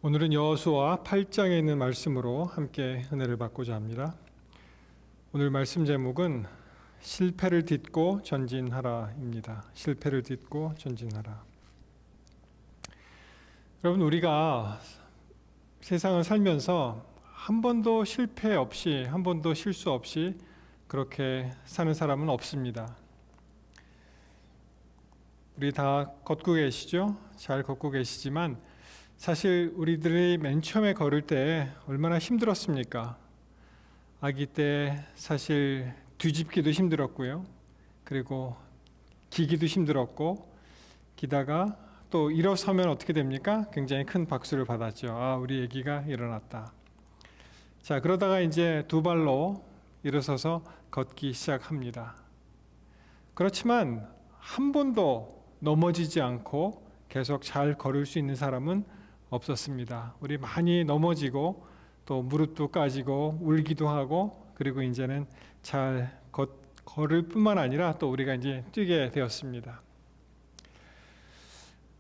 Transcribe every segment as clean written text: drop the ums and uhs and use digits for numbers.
오늘은 여호수아 8장에 있는 말씀으로 함께 은혜를 받고자 합니다. 오늘 말씀 제목은 실패를 딛고 전진하라입니다. 실패를 딛고 전진하라. 여러분, 우리가 세상을 살면서 한 번도 실패 없이, 한 번도 실수 없이 그렇게 사는 사람은 없습니다. 우리 다 걷고 계시죠? 잘 걷고 계시지만 사실 우리들이 맨 처음에 걸을 때 얼마나 힘들었습니까? 아기 때 사실 뒤집기도 힘들었고요. 그리고 기기도 힘들었고, 기다가 또 일어서면 어떻게 됩니까? 굉장히 큰 박수를 받았죠. 아, 우리 아기가 일어났다. 자, 그러다가 이제 두 발로 일어서서 걷기 시작합니다. 그렇지만 한 번도 넘어지지 않고 계속 잘 걸을 수 있는 사람은 없었습니다. 우리 많이 넘어지고 또 무릎도 까지고 울기도 하고, 그리고 이제는 잘 걸을 뿐만 아니라 또 우리가 이제 뛰게 되었습니다.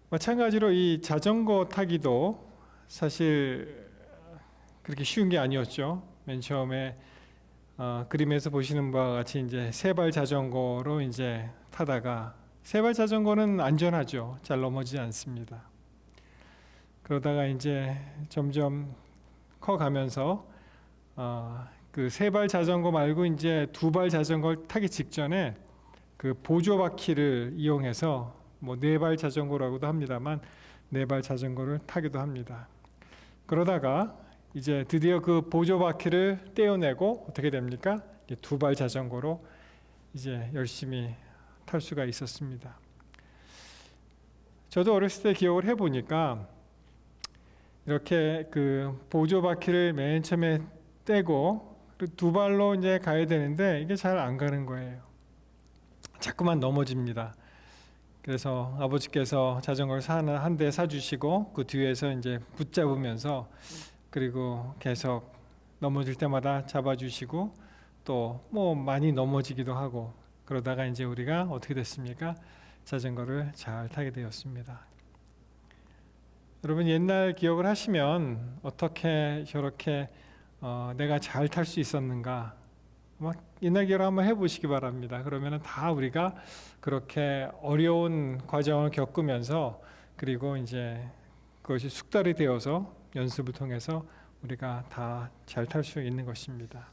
마찬가지로 이 자전거 타기도 사실 그렇게 쉬운 게 아니었죠. 맨 처음에 그림에서 보시는 바와 같이 이제 세발 자전거로 이제 타다가, 세발 자전거는 안전하죠. 잘 넘어지지 않습니다. 그러다가 이제 점점 커가면서 그 세발 자전거 말고 이제 두발 자전거를 타기 직전에 그 보조 바퀴를 이용해서 뭐 네발 자전거라고도 합니다만 네발 자전거를 타기도 합니다. 그러다가 이제 드디어 그 보조 바퀴를 떼어내고 어떻게 됩니까? 두발 자전거로 이제 열심히 탈 수가 있었습니다. 저도 어렸을 때 기억을 해보니까 이렇게 그 보조 바퀴를 맨 처음에 떼고 두 발로 이제 가야 되는데 이게 잘 안 가는 거예요. 자꾸만 넘어집니다. 그래서 아버지께서 자전거를 한 대 사주시고 그 뒤에서 이제 붙잡으면서, 그리고 계속 넘어질 때마다 잡아주시고 또 뭐 많이 넘어지기도 하고, 그러다가 이제 우리가 어떻게 됐습니까? 자전거를 잘 타게 되었습니다. 여러분, 옛날 기억을 하시면 어떻게 저렇게 내가 잘 탈 수 있었는가, 옛날 기억을 한번 해보시기 바랍니다. 그러면 다 우리가 그렇게 어려운 과정을 겪으면서, 그리고 이제 그것이 숙달이 되어서 연습을 통해서 우리가 다 잘 탈 수 있는 것입니다.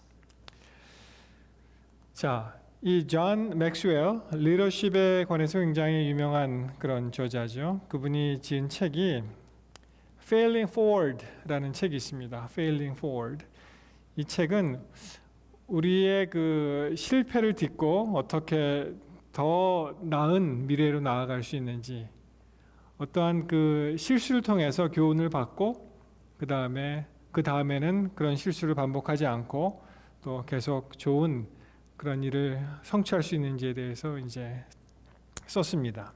자, 이 존 맥스웰, 리더십에 관해서 굉장히 유명한 그런 저자죠. 그분이 지은 책이 Failing Forward라는 책이 있습니다. Failing Forward. 이 책은 우리의 그 실패를 딛고 어떻게 더 나은 미래로 나아갈 수 있는지, 어떠한 그 실수를 통해서 교훈을 받고 그 다음에는 그런 실수를 반복하지 않고 또 계속 좋은 그런 일을 성취할 수 있는지에 대해서 이제 썼습니다.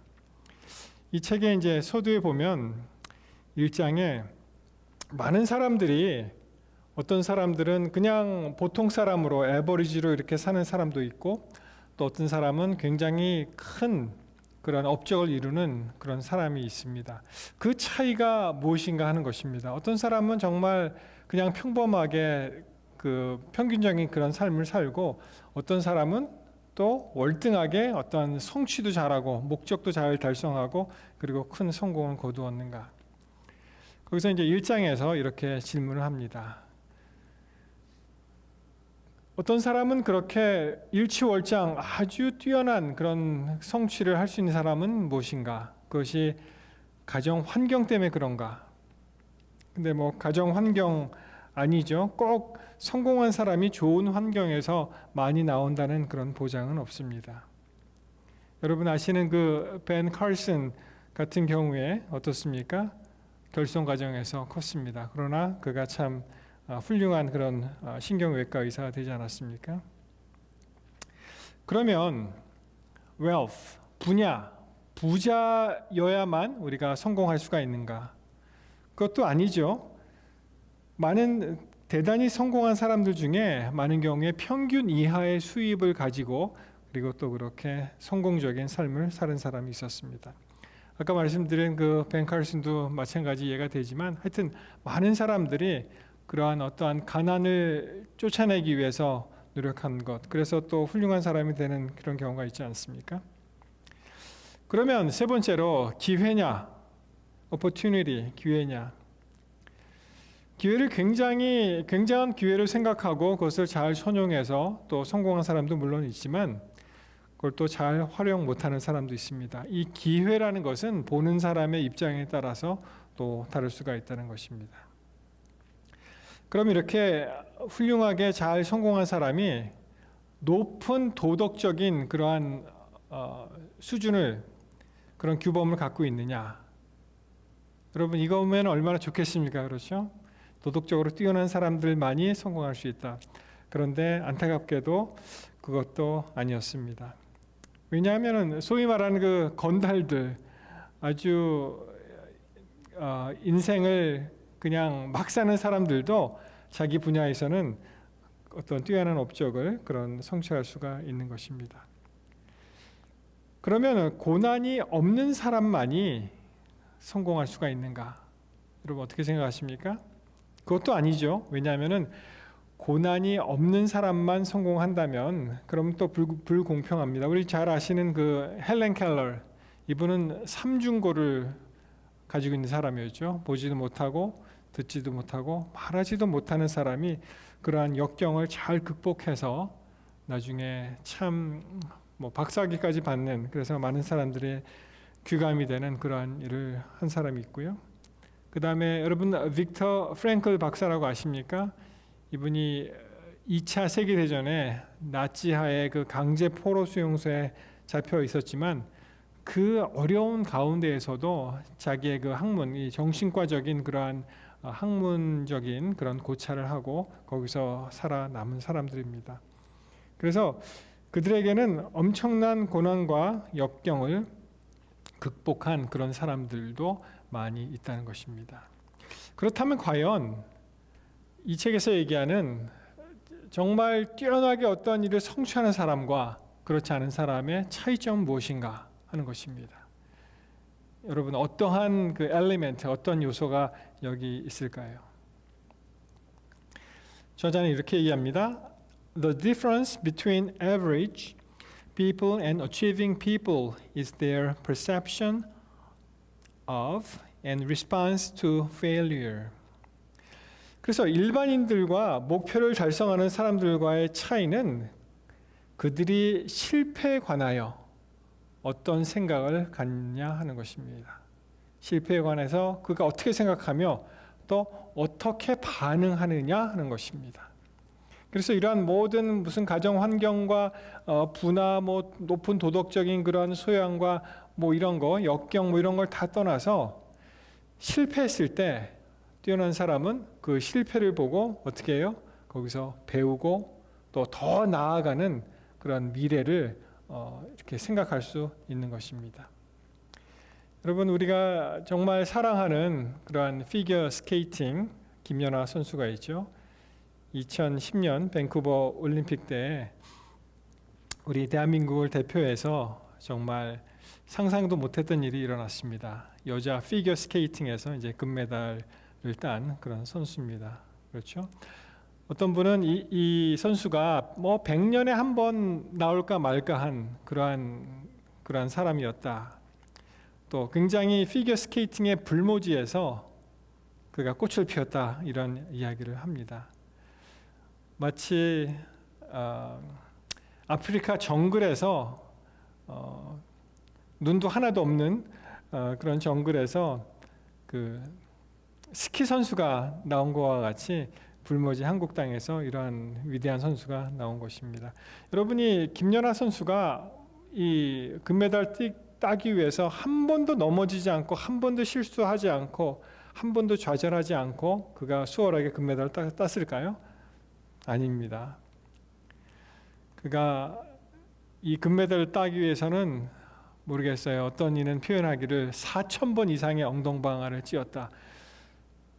이 책의 이제 서두에 보면 1장에 많은 사람들이, 어떤 사람들은 그냥 보통 사람으로 에버리지로 이렇게 사는 사람도 있고, 또 어떤 사람은 굉장히 큰 그런 업적을 이루는 그런 사람이 있습니다. 그 차이가 무엇인가 하는 것입니다. 어떤 사람은 정말 그냥 평범하게 그 평균적인 그런 삶을 살고, 어떤 사람은 또 월등하게 어떤 성취도 잘하고 목적도 잘 달성하고 그리고 큰 성공을 거두었는가. 거기서 이제 1장에서 이렇게 질문을 합니다. 어떤 사람은 그렇게 일취월장 아주 뛰어난 그런 성취를 할 수 있는 사람은 무엇인가? 그것이 가정 환경 때문에 그런가? 근데 뭐 가정 환경 아니죠. 꼭 성공한 사람이 좋은 환경에서 많이 나온다는 그런 보장은 없습니다. 여러분 아시는 그 벤 칼슨 같은 경우에 어떻습니까? 결손 가정에서 컸습니다. 그러나 그가 참 훌륭한 그런 신경외과 의사가 되지 않았습니까? 그러면 wealth, 부자여야만 우리가 성공할 수가 있는가? 그것도 아니죠. 많은 대단히 성공한 사람들 중에 많은 경우에 평균 이하의 수입을 가지고, 그리고 또 그렇게 성공적인 삶을 사는 사람이 있었습니다. 아까 말씀드린 그 벤 칼슨도 마찬가지 이해가 되지만 하여튼 많은 사람들이 그러한 어떠한 가난을 쫓아내기 위해서 노력한 것, 그래서 또 훌륭한 사람이 되는 그런 경우가 있지 않습니까? 그러면 세 번째로 기회냐, opportunity, 기회냐. 기회를 굉장한 기회를 생각하고 그것을 잘 선용해서 또 성공한 사람도 물론 있지만 그걸 또 잘 활용 못하는 사람도 있습니다. 이 기회라는 것은 보는 사람의 입장에 따라서 또 다를 수가 있다는 것입니다. 그럼 이렇게 훌륭하게 잘 성공한 사람이 높은 도덕적인 그러한 수준을, 그런 규범을 갖고 있느냐? 여러분, 이거면 얼마나 좋겠습니까? 그렇죠? 도덕적으로 뛰어난 사람들만이 성공할 수 있다. 그런데 안타깝게도 그것도 아니었습니다. 왜냐하면 소위 말하는 그 건달들, 아주 인생을 그냥 막 사는 사람들도 자기 분야에서는 어떤 뛰어난 업적을 그런 성취할 수가 있는 것입니다. 그러면 고난이 없는 사람만이 성공할 수가 있는가? 여러분 어떻게 생각하십니까? 그것도 아니죠. 왜냐하면 고난이 없는 사람만 성공한다면 그럼 또 불공평합니다. 우리 잘 아시는 그 헬렌 켈러, 이분은 삼중고를 가지고 있는 사람이었죠. 보지도 못하고 듣지도 못하고 말하지도 못하는 사람이 그러한 역경을 잘 극복해서 나중에 참 박사학위까지 받는, 그래서 많은 사람들의 귀감이 되는 그러한 일을 한 사람이 있고요. 그 다음에 여러분 빅터 프랭클 박사라고 아십니까? 이분이 2차 세계대전에 나치하의 그 강제 포로 수용소에 잡혀 있었지만 그 어려운 가운데에서도 자기의 그 학문, 이 정신과적인 그러한 학문적인 그런 고찰을 하고 거기서 살아남은 사람들입니다. 그래서 그들에게는 엄청난 고난과 역경을 극복한 그런 사람들도 많이 있다는 것입니다. 그렇다면 과연 이 책에서 얘기하는 정말 뛰어나게 어떤 일을 성취하는 사람과 그렇지 않은 사람의 차이점은 무엇인가 하는 것입니다. 여러분 어떠한 그 엘리멘트, 어떤 요소가 여기 있을까요? 저자는 이렇게 얘기합니다. The difference between average people and achieving people is their perception of and response to failure. 그래서 일반인들과 목표를 달성하는 사람들과의 차이는 그들이 실패에 관하여 어떤 생각을 갖느냐 하는 것입니다. 실패에 관해서 그가 어떻게 생각하며 또 어떻게 반응하느냐 하는 것입니다. 그래서 이러한 모든 무슨 가정 환경과 부나 높은 도덕적인 그런 소양과 이런 거, 역경 이런 걸 다 떠나서 실패했을 때 뛰어난 사람은 그 실패를 보고 어떻게 해요? 거기서 배우고 또 더 나아가는 그런 미래를 이렇게 생각할 수 있는 것입니다. 여러분 우리가 정말 사랑하는 그러한 피겨 스케이팅 김연아 선수가 있죠. 2010년 밴쿠버 올림픽 때 우리 대한민국을 대표해서 정말 상상도 못했던 일이 일어났습니다. 여자 피겨 스케이팅에서 이제 금메달을 딴 그런 선수입니다. 그렇죠? 어떤 분은 이 선수가 100년에 한 번 나올까 말까 한 그러한 사람이었다. 또 굉장히 피겨 스케이팅의 불모지에서 그가 꽃을 피웠다, 이런 이야기를 합니다. 마치 아프리카 정글에서 눈도 하나도 없는 그런 정글에서 그 스키 선수가 나온 것과 같이 불모지 한국 땅에서 이러한 위대한 선수가 나온 것입니다. 여러분이 김연아 선수가 이 금메달 따기 위해서 한 번도 넘어지지 않고 한 번도 실수하지 않고 한 번도 좌절하지 않고 그가 수월하게 금메달을 땄을까요? 아닙니다. 그가 이 금메달을 따기 위해서는 모르겠어요. 어떤 이는 표현하기를 4,000번 이상의 엉덩방아를 찧었다.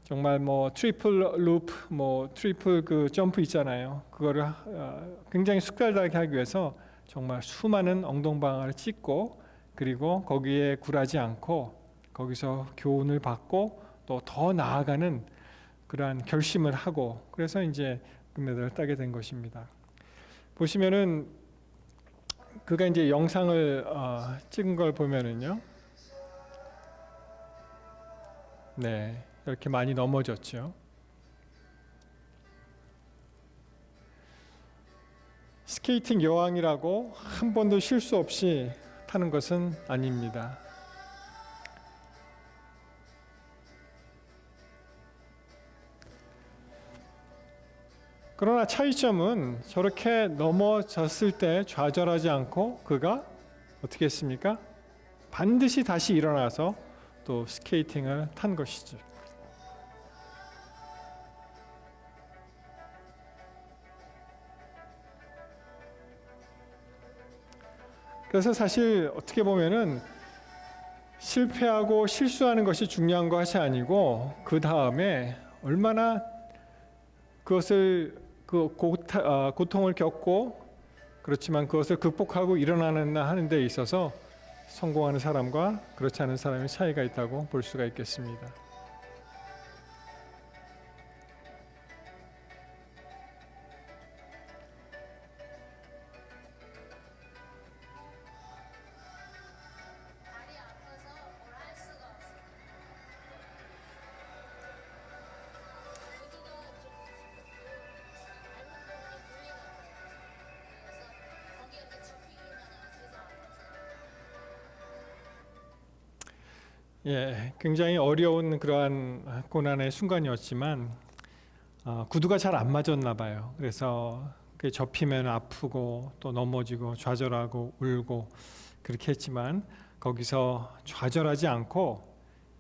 정말 트리플 루프, 트리플 그 점프 있잖아요. 그거를 굉장히 숙달하게 하기 위해서 정말 수많은 엉덩방아를 찧고 그리고 거기에 굴하지 않고 거기서 교훈을 받고 또 더 나아가는 그러한 결심을 하고 그래서 이제 금메달을 따게 된 것입니다. 보시면은 그가 이제 영상을 찍은 걸 보면은요, 네, 이렇게 많이 넘어졌죠. 스케이팅 여왕이라고 한 번도 실수 없이 타는 것은 아닙니다. 그러나 차이점은 저렇게 넘어졌을 때 좌절하지 않고 그가 어떻게 했습니까? 반드시 다시 일어나서 또 스케이팅을 탄 것이죠. 그래서 사실 어떻게 보면은 실패하고 실수하는 것이 중요한 것이 아니고 그 다음에 얼마나 그것을 고통을 겪고 그렇지만 그것을 극복하고 일어나는 하는 데 있어서 성공하는 사람과 그렇지 않은 사람의 차이가 있다고 볼 수가 있겠습니다. 예, 굉장히 어려운 그러한 고난의 순간이었지만 구두가 잘 안 맞았나 봐요. 그래서 그게 접히면 아프고 또 넘어지고 좌절하고 울고 그렇게 했지만 거기서 좌절하지 않고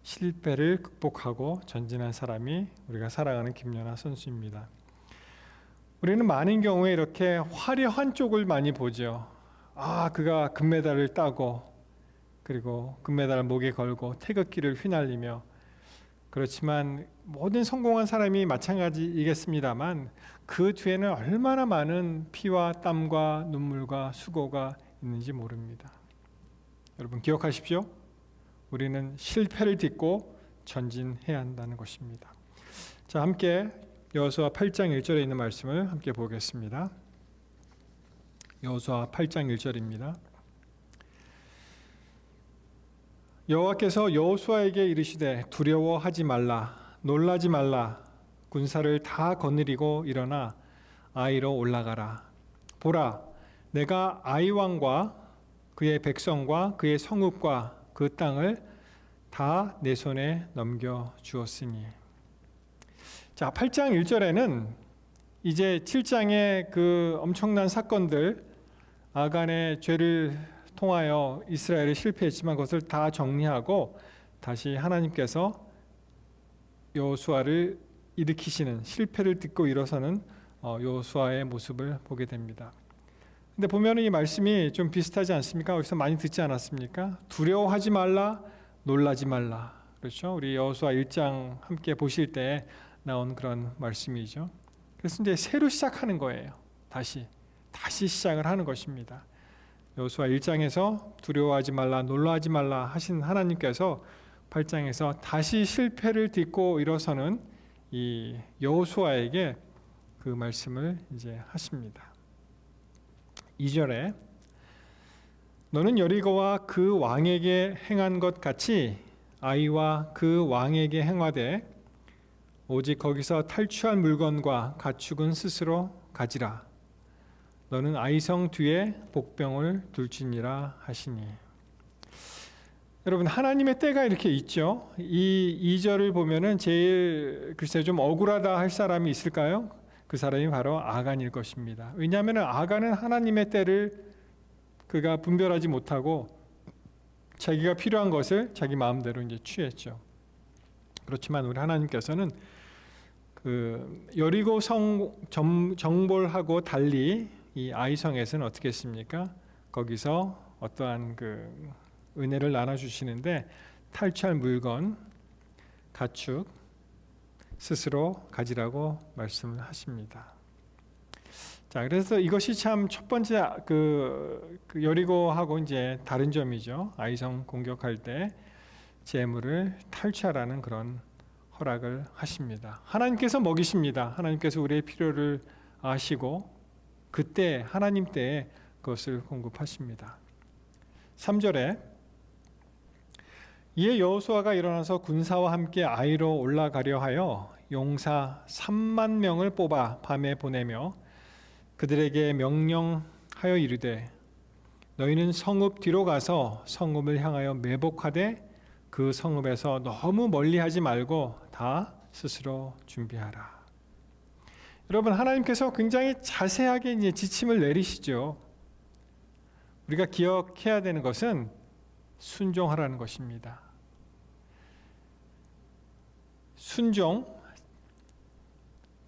실패를 극복하고 전진한 사람이 우리가 사랑하는 김연아 선수입니다. 우리는 많은 경우에 이렇게 화려한 쪽을 많이 보죠. 그가 금메달을 따고 그리고 금메달을 목에 걸고 태극기를 휘날리며 그렇지만 모든 성공한 사람이 마찬가지이겠습니다만 그 뒤에는 얼마나 많은 피와 땀과 눈물과 수고가 있는지 모릅니다. 여러분 기억하십시오. 우리는 실패를 딛고 전진해야 한다는 것입니다. 자, 함께 여호수아 8장 1절에 있는 말씀을 함께 보겠습니다. 여호수아 8장 1절입니다. 여호와께서 여호수아에게 이르시되 두려워하지 말라 놀라지 말라 군사를 다 거느리고 일어나 아이로 올라가라. 보라 내가 아이 왕과 그의 백성과 그의 성읍과 그 땅을 다 내 손에 넘겨 주었으니. 자, 8장 1절에는 이제 7장의 그 엄청난 사건들 아간의 죄를 통하여 이스라엘이 실패했지만 그것을 다 정리하고 다시 하나님께서 여호수아를 일으키시는 실패를 딛고 일어서는 여호수아의 모습을 보게 됩니다. 근데 보면은 이 말씀이 좀 비슷하지 않습니까? 여기서 많이 듣지 않았습니까? 두려워하지 말라, 놀라지 말라. 그렇죠? 우리 여호수아 1장 함께 보실 때 나온 그런 말씀이죠. 그래서 이제 새로 시작하는 거예요. 다시 시작을 하는 것입니다. 여호수아 1장에서 두려워하지 말라, 놀라지 말라 하신 하나님께서 8장에서 다시 실패를 딛고 일어서는 이 여호수아에게 그 말씀을 이제 하십니다. 2절에 너는 여리고와 그 왕에게 행한 것 같이 아이와 그 왕에게 행하되 오직 거기서 탈취한 물건과 가축은 스스로 가지라. 너는 아이성 뒤에 복병을 둘지니라 하시니. 여러분 하나님의 때가 이렇게 있죠. 이 2절을 보면은 제일 글쎄 좀 억울하다 할 사람이 있을까요? 그 사람이 바로 아간일 것입니다. 왜냐하면 아간은 하나님의 때를 그가 분별하지 못하고 자기가 필요한 것을 자기 마음대로 이제 취했죠. 그렇지만 우리 하나님께서는 그 여리고 성 정벌하고 달리 이 아이성에서는 어떻게 했습니까? 거기서 어떠한 그 은혜를 나눠 주시는데 탈취할 물건, 가축 스스로 가지라고 말씀을 하십니다. 자, 그래서 이것이 참 첫 번째 그 여리고하고 이제 다른 점이죠. 아이성 공격할 때 재물을 탈취하라는 그런 허락을 하십니다. 하나님께서 먹이십니다. 하나님께서 우리의 필요를 아시고 그때 하나님 때에 그것을 공급하십니다. 3절에 이에 여호수아가 일어나서 군사와 함께 아이로 올라가려 하여 용사 3만 명을 뽑아 밤에 보내며 그들에게 명령하여 이르되 너희는 성읍 뒤로 가서 성읍을 향하여 매복하되 그 성읍에서 너무 멀리하지 말고 다 스스로 준비하라. 여러분, 하나님께서 굉장히 자세하게 이제 지침을 내리시죠. 우리가 기억해야 되는 것은 순종하라는 것입니다. 순종,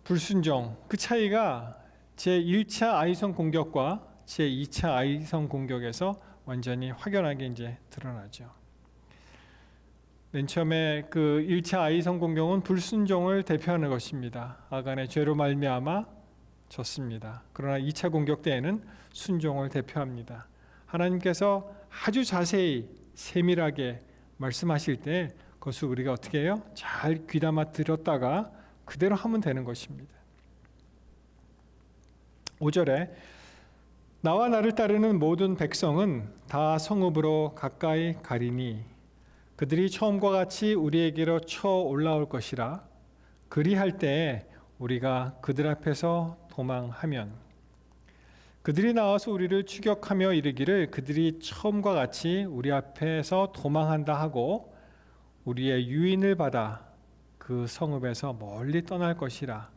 불순종, 그 차이가 제1차 아이성 공격과 제2차 아이성 공격에서 완전히 확연하게 이제 드러나죠. 맨 처음에 그 1차 아이성 공격은 불순종을 대표하는 것입니다. 아간의 죄로 말미암아 졌습니다. 그러나 2차 공격 때에는 순종을 대표합니다. 하나님께서 아주 자세히 세밀하게 말씀하실 때 그것을 우리가 어떻게 해요? 잘 귀담아 들었다가 그대로 하면 되는 것입니다. 5절에 나와 나를 따르는 모든 백성은 다 성읍으로 가까이 가리니 그들이 처음과 같이 우리에게로 쳐 올라올 것이라. 그리할 때에 우리가 그들 앞에서 도망하면 그들이 나와서 우리를 추격하며 이르기를 그들이 처음과 같이 우리 앞에서 도망한다 하고 우리의 유인을 받아 그 성읍에서 멀리 떠날 것이라.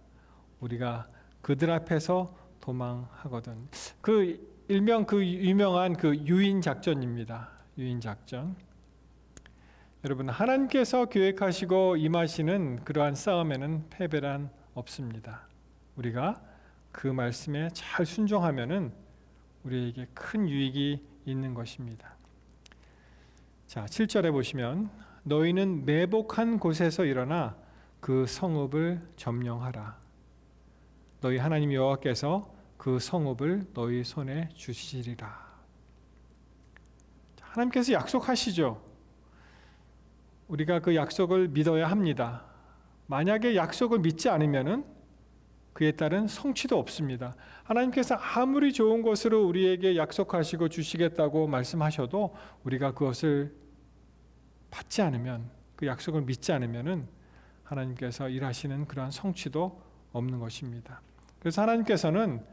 우리가 그들 앞에서 도망하거든. 그 일명 그 유명한 그 유인 작전입니다. 유인 작전. 여러분, 하나님께서 계획하시고 임하시는 그러한 싸움에는 패배란 없습니다. 우리가 그 말씀에 잘 순종하면은 우리에게 큰 유익이 있는 것입니다. 자, 7절에 보시면 너희는 매복한 곳에서 일어나 그 성읍을 점령하라. 너희 하나님 여호와께서 그 성읍을 너희 손에 주시리라. 하나님께서 약속하시죠. 우리가 그 약속을 믿어야 합니다. 만약에 약속을 믿지 않으면은 그에 따른 성취도 없습니다. 하나님께서 아무리 좋은 것으로 우리에게 약속하시고 주시겠다고 말씀하셔도 우리가 그것을 받지 않으면, 그 약속을 믿지 않으면은 하나님께서 일하시는 그러한 성취도 없는 것입니다. 그래서 하나님께서는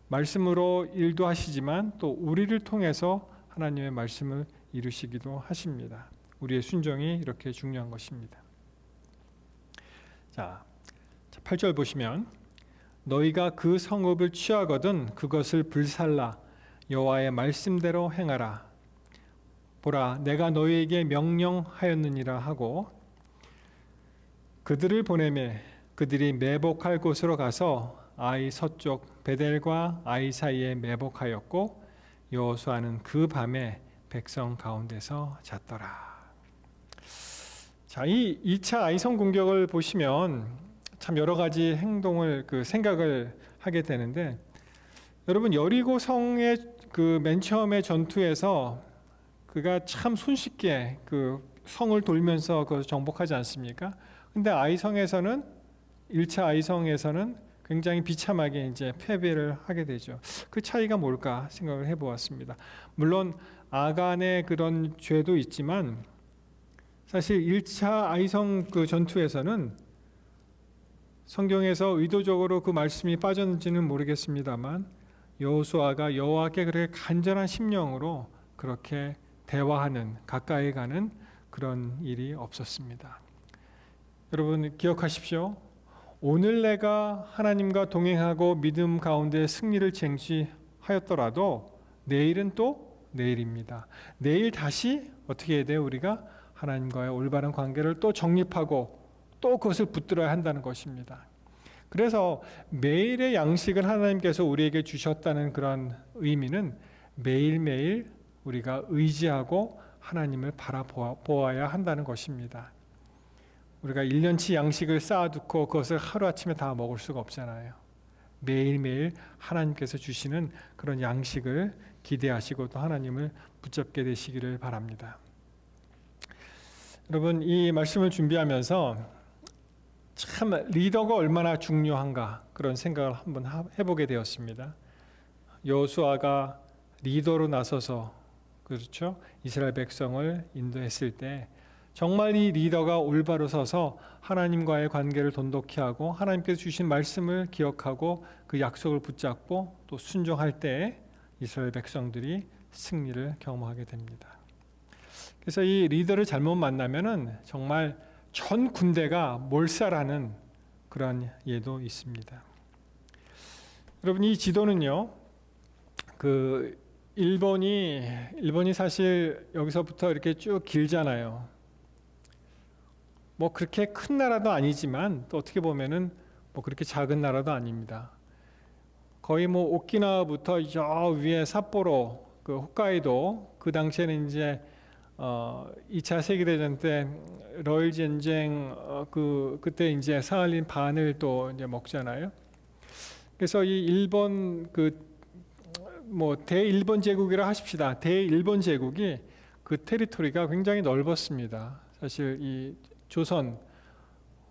말씀으로 일도 하시지만 또 우리를 통해서 하나님의 말씀을 이루시기도 하십니다. 우리의 순종이 이렇게 중요한 것입니다. 자, 8절 보시면 너희가 그 성읍을 취하거든 그것을 불살라 여호와의 말씀대로 행하라. 보라, 내가 너희에게 명령하였느니라 하고 그들을 보내매 그들이 매복할 곳으로 가서 아이 서쪽 베델과 아이 사이에 매복하였고 여호수아는 그 밤에 백성 가운데서 잤더라. 자, 이 2차 아이성 공격을 보시면 참 여러 가지 행동을 생각을 하게 되는데, 여러분 여리고 성의 그 맨 처음의 전투에서 그가 참 손쉽게 그 성을 돌면서 그것을 정복하지 않습니까? 근데 아이성에서는 1차 아이성에서는 굉장히 비참하게 이제 패배를 하게 되죠. 그 차이가 뭘까 생각을 해보았습니다. 물론 아간의 그런 죄도 있지만 사실 1차 아이성 그 전투에서는 성경에서 의도적으로 그 말씀이 빠졌는지는 모르겠습니다만 여호수아가 여호와께 그렇게 간절한 심령으로 그렇게 대화하는, 가까이 가는 그런 일이 없었습니다. 여러분 기억하십시오. 오늘 내가 하나님과 동행하고 믿음 가운데 승리를 쟁취하였더라도 내일은 또 내일입니다. 내일 다시 어떻게 해야 돼요? 우리가 하나님과의 올바른 관계를 또 정립하고 또 그것을 붙들어야 한다는 것입니다. 그래서 매일의 양식을 하나님께서 우리에게 주셨다는 그런 의미는 매일매일 우리가 의지하고 하나님을 바라보아야 한다는 것입니다. 우리가 1년치 양식을 쌓아두고 그것을 하루아침에 다 먹을 수가 없잖아요. 매일매일 하나님께서 주시는 그런 양식을 기대하시고 또 하나님을 붙잡게 되시기를 바랍니다. 여러분, 이 말씀을 준비하면서 참 리더가 얼마나 중요한가 그런 생각을 한번 해보게 되었습니다. 여호수아가 리더로 나서서 그렇죠? 이스라엘 백성을 인도했을 때 정말 이 리더가 올바로 서서 하나님과의 관계를 돈독히 하고 하나님께서 주신 말씀을 기억하고 그 약속을 붙잡고 또 순종할 때 이스라엘 백성들이 승리를 경험하게 됩니다. 그래서 이 리더를 잘못 만나면은 정말 전 군대가 몰살하는 그런 예도 있습니다. 여러분, 이 지도는요, 일본이 사실 여기서부터 이렇게 쭉 길잖아요. 뭐 그렇게 큰 나라도 아니지만 또 어떻게 보면은 뭐 그렇게 작은 나라도 아닙니다. 거의 뭐 오키나와부터 저 위에 삿포로, 그 홋카이도, 그 당시에는 이제 2차 세계대전 때 러일 전쟁 그때 이제 사할린 반을 또 이제 먹잖아요. 그래서 이 일본 뭐 대일본 제국이라 하십시다. 대일본 제국이 그 테리토리가 굉장히 넓었습니다. 사실 이 조선,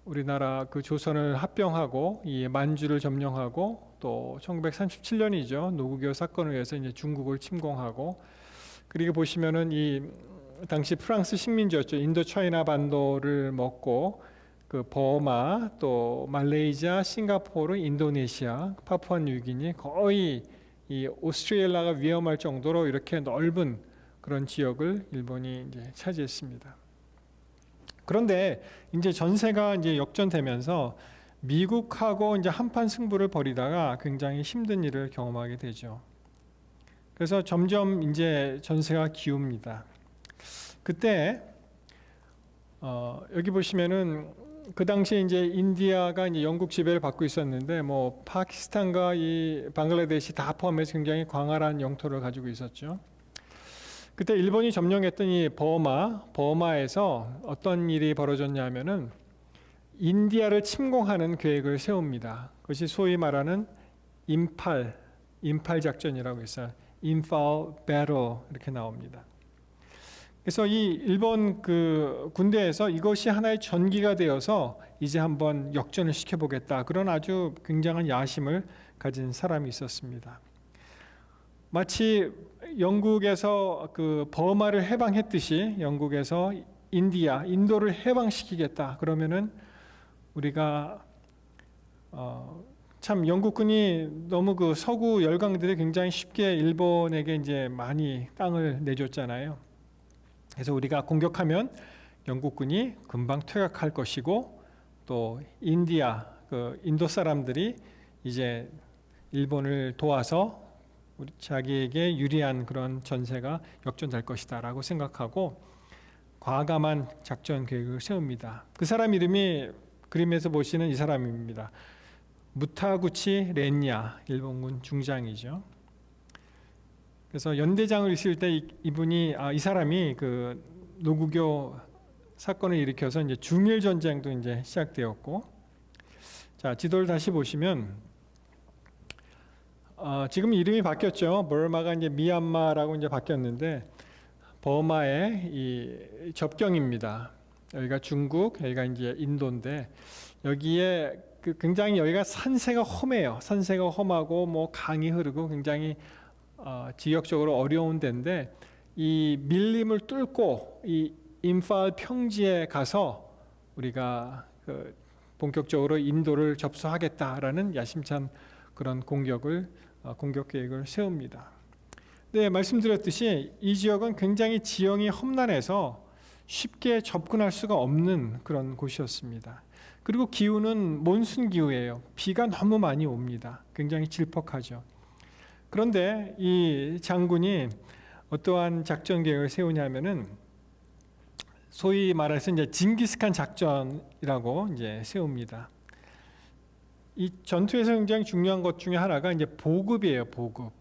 우리나라 그 조선을 합병하고 이 만주를 점령하고 또 1937년이죠. 노구교 사건을 위해서 이제 중국을 침공하고, 그리고 보시면은 이 당시 프랑스 식민지였죠. 인도차이나 반도를 먹고 그 버마, 또 말레이시아, 싱가포르, 인도네시아, 파푸아뉴기니 거의 이 오스트레일리아가 위험할 정도로 이렇게 넓은 그런 지역을 일본이 이제 차지했습니다. 그런데 이제 전세가 이제 역전되면서 미국하고 이제 한판 승부를 벌이다가 굉장히 힘든 일을 경험하게 되죠. 그래서 점점 이제 전세가 기웁니다. 그때 여기 보시면은 그 당시에 이제 인디아가 이제 영국 지배를 받고 있었는데 뭐 파키스탄과 이 방글라데시 다 포함해서 굉장히 광활한 영토를 가지고 있었죠. 그때 일본이 점령했던 이 버마에서 어떤 일이 벌어졌냐면은 인디아를 침공하는 계획을 세웁니다. 그것이 소위 말하는 임팔 작전이라고 해서 임팔 배틀 이렇게 나옵니다. 그래서 이 일본 그 군대에서 이것이 하나의 전기가 되어서 이제 한번 역전을 시켜보겠다, 그런 아주 굉장한 야심을 가진 사람이 있었습니다. 마치 영국에서 그 버마를 해방했듯이 영국에서 인도를 해방시키겠다. 그러면은 우리가 참 영국군이 너무 그 서구 열강들이 굉장히 쉽게 일본에게 이제 많이 땅을 내줬잖아요. 그래서 우리가 공격하면 영국군이 금방 퇴각할 것이고 또 인도 사람들이 이제 일본을 도와서 우리 자기에게 유리한 그런 전세가 역전될 것이다라고 생각하고 과감한 작전 계획을 세웁니다. 그 사람 이름이 그림에서 보시는 이 사람입니다. 무타구치 렌야, 일본군 중장이죠. 그래서 연대장을 있을 때 이 사람이 그 노구교 사건을 일으켜서 이제 중일 전쟁도 이제 시작되었고, 자 지도를 다시 보시면 지금 이름이 바뀌었죠. 버마가 이제 미얀마라고 이제 바뀌었는데 버마의 이 접경입니다. 여기가 중국, 여기가 이제 인도인데 여기에 굉장히 여기가 산세가 험해요. 산세가 험하고 뭐 강이 흐르고 굉장히 지역적으로 어려운 데인데 이 밀림을 뚫고 이 임팔 평지에 가서 우리가 본격적으로 인도를 접수하겠다라는 야심찬 그런 공격 계획을 세웁니다. 네, 말씀드렸듯이 이 지역은 굉장히 지형이 험난해서 쉽게 접근할 수가 없는 그런 곳이었습니다. 그리고 기후는 몬순 기후예요. 비가 너무 많이 옵니다. 굉장히 질퍽하죠. 그런데 이 장군이 어떠한 작전 계획을 세우냐면은 소위 말해서 이제 징기스칸 작전이라고 이제 세웁니다. 이 전투에서 굉장히 중요한 것 중에 하나가 이제 보급이에요. 보급.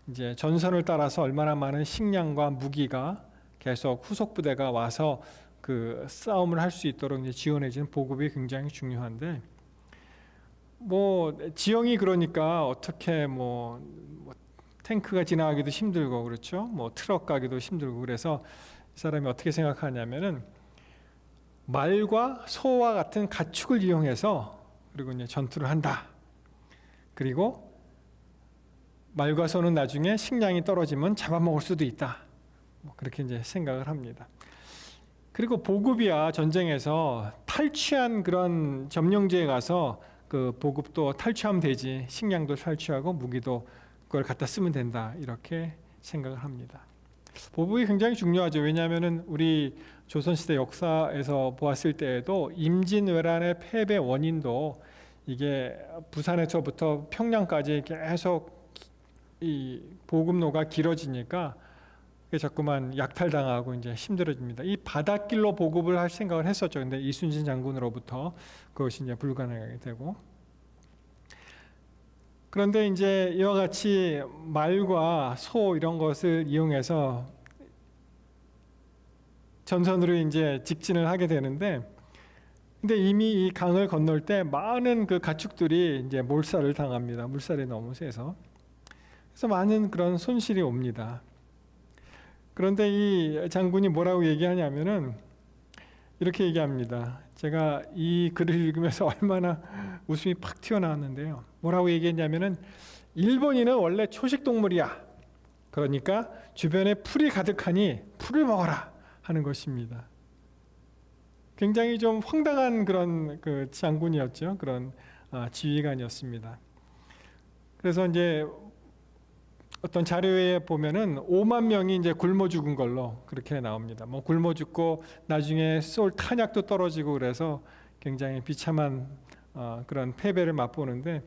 이제 전선을 따라서 얼마나 많은 식량과 무기가 계속 후속 부대가 와서 그 싸움을 할 수 있도록 이제 지원해주는 보급이 굉장히 중요한데, 뭐 지형이 그러니까 어떻게 뭐 탱크가 지나가기도 힘들고 그렇죠. 뭐 트럭 가기도 힘들고 그래서 이 사람이 어떻게 생각하냐면은 말과 소와 같은 가축을 이용해서 그리고 이제 전투를 한다. 그리고 말과 소는 나중에 식량이 떨어지면 잡아먹을 수도 있다. 그렇게 이제 생각을 합니다. 그리고 보급이야 전쟁에서 탈취한 그런 점령지에 가서 그 보급도 탈취하면 되지. 식량도 탈취하고 무기도 그걸 갖다 쓰면 된다. 이렇게 생각을 합니다. 보급이 굉장히 중요하죠. 왜냐하면은 우리 조선시대 역사에서 보았을 때에도 임진왜란의 패배 원인도 이게 부산에서부터 평양까지 계속 이 보급로가 길어지니까 자꾸만 약탈당하고 이제 힘들어집니다. 이 바닷길로 보급을 할 생각을 했었죠. 근데 이순신 장군으로부터 그것이 이제 불가능하게 되고. 그런데 이제 이와 같이 말과 소 이런 것을 이용해서 전선으로 이제 직진을 하게 되는데, 근데 이미 이 강을 건널 때 많은 그 가축들이 이제 몰살을 당합니다. 물살이 너무 세서. 그래서 많은 그런 손실이 옵니다. 그런데 이 장군이 뭐라고 얘기하냐면은 이렇게 얘기합니다. 제가 이 글을 읽으면서 얼마나 웃음이 팍 튀어나왔는데요. 뭐라고 얘기했냐면은 일본인은 원래 초식 동물이야. 그러니까 주변에 풀이 가득하니 풀을 먹어라 하는 것입니다. 굉장히 좀 황당한 그런 그 장군이었죠. 그런 지휘관이었습니다. 그래서 이제 어떤 자료에 보면은 5만 명이 이제 굶어 죽은 걸로 그렇게 나옵니다. 뭐 굶어 죽고 나중에 쏠 탄약도 떨어지고 그래서 굉장히 비참한 그런 패배를 맛보는데,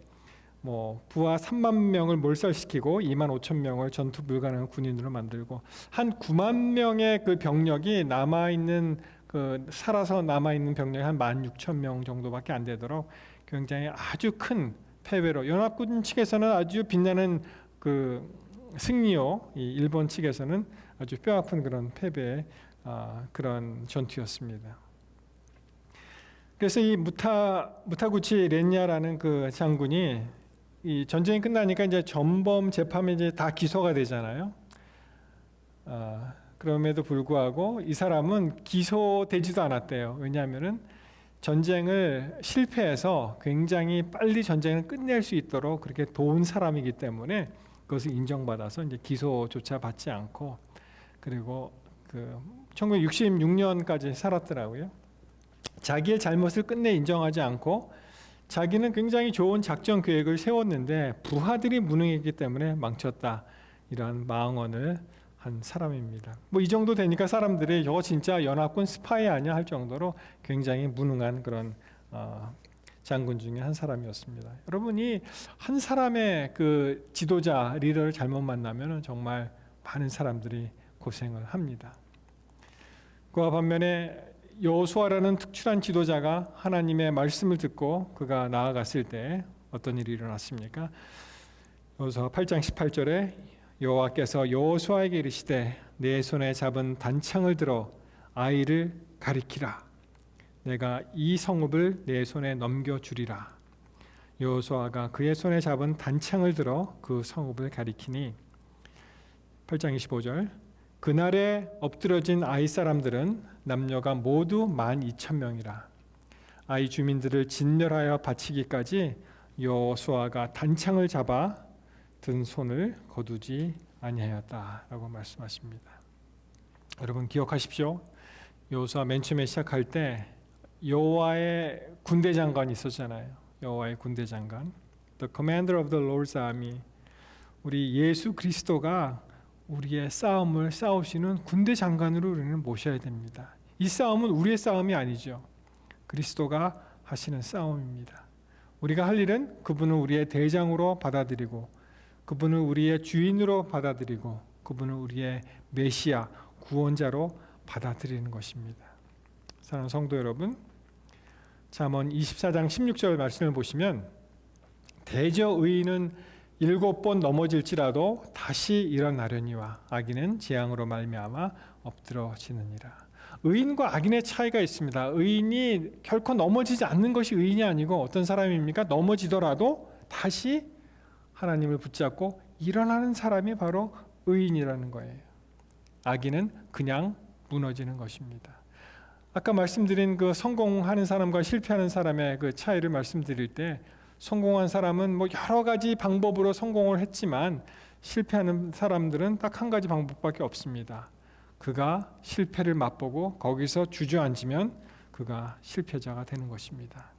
뭐 부하 3만 명을 몰살시키고 2만 5천 명을 전투 불가능한 군인으로 만들고 한 9만 명의 그 병력이 남아 있는 그 살아서 남아 있는 병력이 한 16,000명 정도밖에 안 되도록 굉장히 아주 큰 패배로, 연합군 측에서는 아주 빛나는 그 승리요, 이 일본 측에서는 아주 뼈아픈 그런 패배의 그런 전투였습니다. 그래서 이 무타구치 렌야라는 그 장군이 이 전쟁이 끝나니까 이제 전범 재판이 이제 다 기소가 되잖아요. 그럼에도 불구하고 이 사람은 기소되지도 않았대요. 왜냐하면은 전쟁을 실패해서 굉장히 빨리 전쟁을 끝낼 수 있도록 그렇게 도운 사람이기 때문에 그것을 인정받아서 이제 기소조차 받지 않고, 그리고 그 1966년까지 살았더라고요. 자기의 잘못을 끝내 인정하지 않고 자기는 굉장히 좋은 작전 계획을 세웠는데 부하들이 무능했기 때문에 망쳤다, 이런 망언을 한 사람입니다. 뭐 이 정도 되니까 사람들이 저거 진짜 연합군 스파이 아니야 할 정도로 굉장히 무능한 그런 장군 중에 한 사람이었습니다. 여러분이 한 사람의 그 지도자, 리더를 잘못 만나면 정말 많은 사람들이 고생을 합니다. 그와 반면에 여호수아라는 특출한 지도자가 하나님의 말씀을 듣고 그가 나아갔을 때 어떤 일이 일어났습니까? 여호수아 8장 18절에 여호와께서 여호수아에게 이르시되 내 손에 잡은 단창을 들어 아이를 가리키라. 내가 이 성읍을 내 손에 넘겨주리라. 여호수아가 그의 손에 잡은 단창을 들어 그 성읍을 가리키니 8장 25절 그날에 엎드러진 아이 사람들은 남녀가 모두 12,000명이라. 아이 주민들을 진멸하여 바치기까지 여호수아가 단창을 잡아 든 손을 거두지 아니하였다라고 말씀하십니다. 여러분 기억하십시오. 여호수아 맨 처음에 시작할 때 여호와의 군대 장관이 있었잖아요. 여호와의 군대 장관, The Commander of the Lord's Army. 우리 예수 그리스도가 우리의 싸움을 싸우시는 군대 장관으로 우리는 모셔야 됩니다. 이 싸움은 우리의 싸움이 아니죠. 그리스도가 하시는 싸움입니다. 우리가 할 일은 그분을 우리의 대장으로 받아들이고, 그분을 우리의 주인으로 받아들이고, 그분을 우리의 메시아, 구원자로 받아들이는 것입니다. 사랑하는 성도 여러분, 잠언 24장 16절 말씀을 보시면 대저 의인은 7번 넘어질지라도 다시 일어나려니와 악인은 재앙으로 말미암아 엎드러지느니라. 의인과 악인의 차이가 있습니다. 의인이 결코 넘어지지 않는 것이 의인이 아니고 어떤 사람입니까? 넘어지더라도 다시 하나님을 붙잡고 일어나는 사람이 바로 의인이라는 거예요. 악인은 그냥 무너지는 것입니다. 아까 말씀드린 그 성공하는 사람과 실패하는 사람의 그 차이를 말씀드릴 때, 성공한 사람은 뭐 여러 가지 방법으로 성공을 했지만 실패하는 사람들은 딱 한 가지 방법밖에 없습니다. 그가 실패를 맛보고 거기서 주저앉으면 그가 실패자가 되는 것입니다.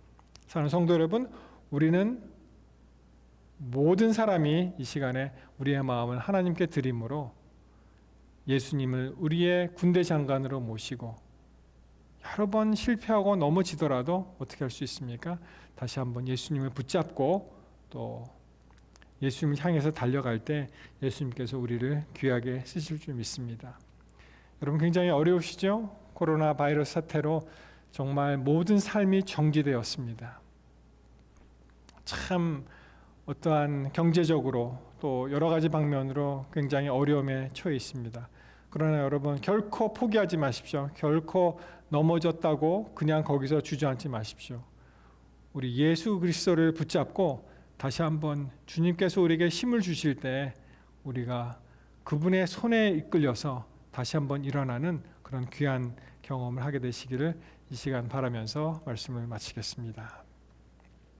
사랑하는 성도 여러분, 우리는 모든 사람이 이 시간에 우리의 마음을 하나님께 드림으로 예수님을 우리의 군대 장관으로 모시고, 여러 번 실패하고 넘어지더라도 어떻게 할 수 있습니까? 다시 한번 예수님을 붙잡고 또 예수님을 향해서 달려갈 때 예수님께서 우리를 귀하게 쓰실 줄 믿습니다. 여러분, 굉장히 어려우시죠? 코로나 바이러스 사태로 정말 모든 삶이 정지되었습니다. 참 어떠한 경제적으로 또 여러 가지 방면으로 굉장히 어려움에 처해 있습니다. 그러나 여러분, 결코 포기하지 마십시오. 결코 넘어졌다고 그냥 거기서 주저앉지 마십시오. 우리 예수 그리스도를 붙잡고 다시 한번 주님께서 우리에게 힘을 주실 때 우리가 그분의 손에 이끌려서 다시 한번 일어나는 그런 귀한 경험을 하게 되시기를 이 시간 바라면서 말씀을 마치겠습니다.